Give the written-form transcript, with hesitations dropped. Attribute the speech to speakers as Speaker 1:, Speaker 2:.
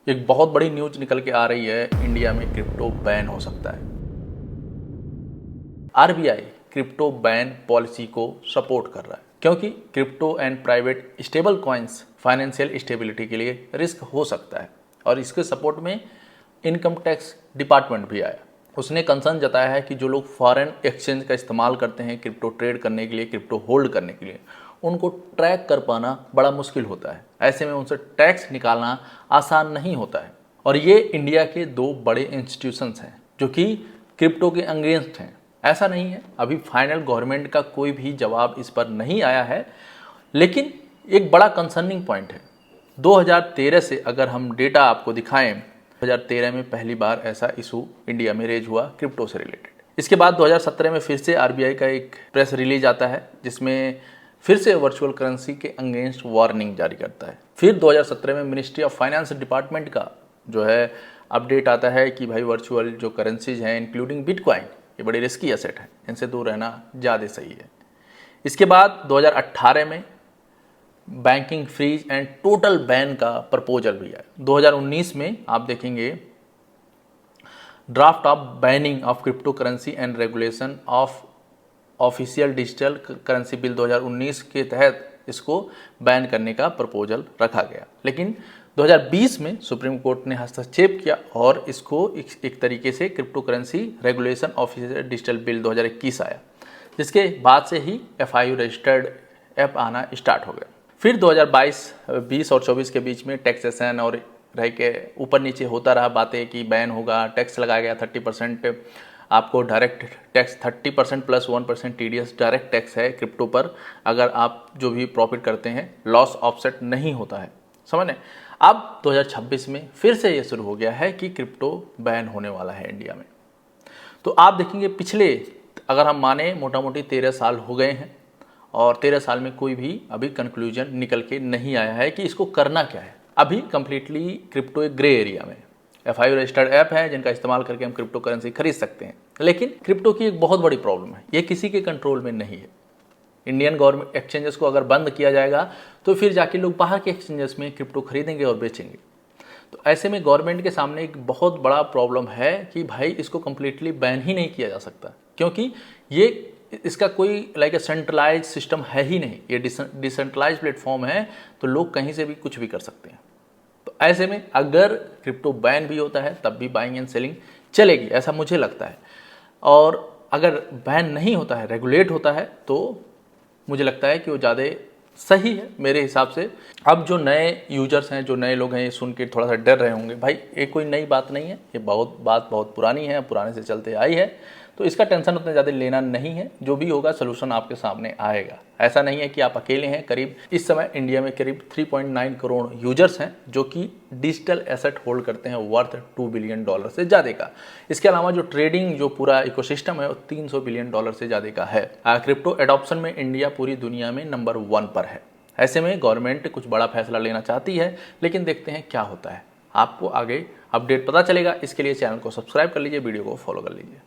Speaker 1: एक बहुत बड़ी न्यूज निकल के आ रही है, इंडिया में क्रिप्टो बैन हो सकता है। आरबीआई क्रिप्टो बैन पॉलिसी को सपोर्ट कर रहा है क्योंकि crypto and private stable coins financial stability के लिए रिस्क हो सकता है और इसके सपोर्ट में इनकम टैक्स डिपार्टमेंट भी आया। उसने कंसर्न जताया है कि जो लोग फॉरेन एक्सचेंज का इस्तेमाल करते हैं क्रिप्टो ट्रेड करने के लिए, क्रिप्टो होल्ड करने के लिए, उनको ट्रैक कर पाना बड़ा मुश्किल होता है। ऐसे में उनसे टैक्स निकालना आसान नहीं होता है और ये इंडिया के दो बड़े इंस्टीट्यूशंस हैं जो कि क्रिप्टो के अगेंस्ट हैं। ऐसा नहीं है, अभी फाइनल गवर्नमेंट का कोई भी जवाब इस पर नहीं आया है, लेकिन एक बड़ा कंसर्निंग पॉइंट है। 2013 से अगर हम डेटा आपको दिखाएं, 2013 में पहली बार ऐसा इशू इंडिया में रेज हुआ क्रिप्टो से रिलेटेड। इसके बाद 2017 में फिर से आरबीआई का एक प्रेस रिलीज आता है जिसमें फिर से वर्चुअल करेंसी के अगेंस्ट वार्निंग जारी करता है। फिर 2017 में मिनिस्ट्री ऑफ फाइनेंस डिपार्टमेंट का जो है अपडेट आता है कि भाई वर्चुअल जो करेंसीज हैं इंक्लूडिंग बिटकॉइन, ये बड़ी रिस्की एसेट है, इनसे दूर रहना ज़्यादा सही है। इसके बाद 2018 में banking freeze and total ban का प्रपोजल भी आया। 2019 में आप देखेंगे draft of banning of crypto currency and regulation of official digital currency bill 2019 के तहत इसको बैन करने का प्रपोजल रखा गया, लेकिन 2020 में सुप्रीम कोर्ट ने हस्तक्षेप किया और इसको एक तरीके से crypto currency regulation official digital bill 2021 आया, जिसके बाद से ही FIU रजिस्टर्ड ऐप आना स्टार्ट हो गया। फिर 2020 और 24 के बीच में टैक्सेशन और रह के ऊपर नीचे होता रहा बातें कि बैन होगा, टैक्स लगाया गया 30%, आपको direct tax 30% plus 1% TDS direct tax है क्रिप्टो पर। अगर आप जो भी प्रॉफिट करते हैं लॉस ऑफसेट नहीं होता है, समझ। अब 2026 में फिर से ये शुरू हो गया है कि क्रिप्टो बैन होने वाला है इंडिया में। तो आप देखेंगे पिछले, अगर हम माने मोटा मोटी 13 साल हो गए हैं और 13 साल में कोई भी अभी कंक्लूजन निकल के नहीं आया है कि इसको करना क्या है। अभी कंप्लीटली क्रिप्टो एक ग्रे एरिया में। FIU रजिस्टर्ड ऐप है जिनका इस्तेमाल करके हम क्रिप्टो करेंसी खरीद सकते हैं, लेकिन क्रिप्टो की एक बहुत बड़ी प्रॉब्लम है, ये किसी के कंट्रोल में नहीं है। इंडियन गवर्नमेंट एक्सचेंजेस को अगर बंद किया जाएगा तो फिर जाके लोग बाहर के एक्सचेंजेस में क्रिप्टो खरीदेंगे और बेचेंगे। तो ऐसे में गवर्नमेंट के सामने एक बहुत बड़ा प्रॉब्लम है कि भाई इसको कम्प्लीटली बैन ही नहीं किया जा सकता, क्योंकि ये इसका कोई लाइक सेंट्रलाइज सिस्टम है ही नहीं, ये डिसेंट्रलाइज प्लेटफॉर्म है, तो लोग कहीं से भी कुछ भी कर सकते हैं। तो ऐसे में अगर क्रिप्टो बैन भी होता है तब भी बाइंग एंड सेलिंग चलेगी, ऐसा मुझे लगता है। और अगर बैन नहीं होता है, रेगुलेट होता है, तो मुझे लगता है कि वो ज़्यादा सही है मेरे हिसाब से। अब जो नए यूजर्स हैं, जो नए लोग हैं, ये सुन के थोड़ा सा डर रहे होंगे, भाई ये कोई नई बात नहीं है, ये बात बहुत पुरानी है, पुराने से चलते आई है, तो इसका टेंशन उतना ज़्यादा लेना नहीं है। जो भी होगा सोल्यूशन आपके सामने आएगा। ऐसा नहीं है कि आप अकेले हैं। करीब इस समय इंडिया में करीब 3.9 करोड़ यूजर्स हैं जो कि डिजिटल एसेट होल्ड करते हैं वर्थ $2 बिलियन से ज़्यादा का। इसके अलावा जो ट्रेडिंग जो पूरा इकोसिस्टम है वो $300 बिलियन से ज़्यादा का है। क्रिप्टो एडॉप्शन में इंडिया पूरी दुनिया में नंबर 1 पर है। ऐसे में गवर्नमेंट कुछ बड़ा फैसला लेना चाहती है, लेकिन देखते हैं क्या होता है। आपको आगे अपडेट पता चलेगा। इसके लिए चैनल को सब्सक्राइब कर लीजिए, वीडियो को फॉलो कर लीजिए।